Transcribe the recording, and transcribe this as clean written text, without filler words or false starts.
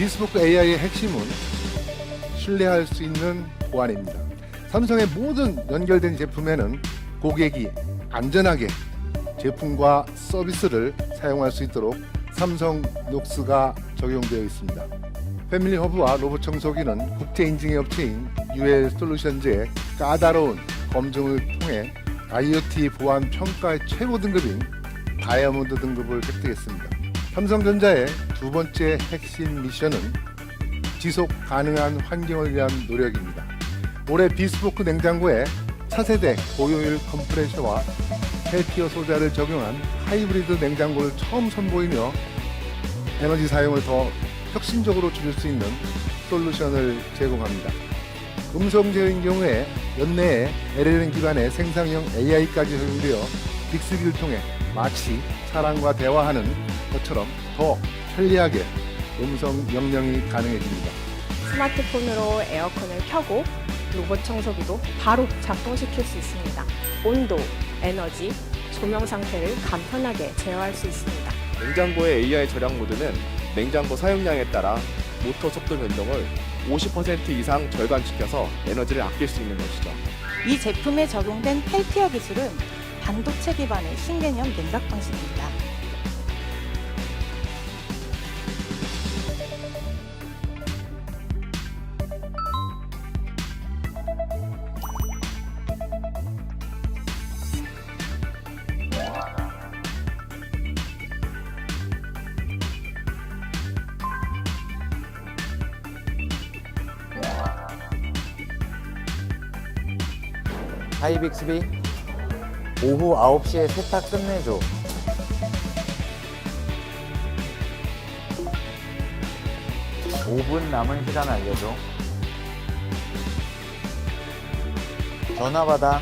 비스포크 AI의 핵심은 신뢰할 수 있는 보안입니다. 삼성의 모든 연결된 제품에는 고객이 안전하게 제품과 서비스를 사용할 수 있도록 삼성 녹스가 적용되어 있습니다. 패밀리 허브와 로봇 청소기는 국제 인증의 업체인 UL 솔루션즈의 까다로운 검증을 통해 IoT 보안 평가의 최고 등급인 다이아몬드 등급을 획득했습니다. 삼성전자의 두 번째 핵심 미션은 지속 가능한 환경을 위한 노력입니다. 올해 비스포크 냉장고에 차세대 고효율 컴프레셔와 펠티어 소자를 적용한 하이브리드 냉장고를 처음 선보이며 에너지 사용을 더 혁신적으로 줄일 수 있는 솔루션을 제공합니다. 음성 제어인 경우에 연내에 LLM 기반의 생성형 AI까지 적용되어 빅스비를 통해 마치 사람과 대화하는 것처럼 더 편리하게 음성 명령이 가능해집니다. 스마트폰으로 에어컨을 켜고 로봇 청소기도 바로 작동시킬 수 있습니다. 온도, 에너지, 조명 상태를 간편하게 제어할 수 있습니다. 냉장고의 AI 절약 모드는 냉장고 사용량에 따라 모터 속도 변동을 50% 이상 절감시켜서 에너지를 아낄 수 있는 것이죠. 이 제품에 적용된 펠티어 기술은 반도체 기반의 신개념 냉각 방식입니다. 하이 빅스비, 오후 9시에 세탁 끝내줘. 5분 남은 시간 알려줘. 전화 받아.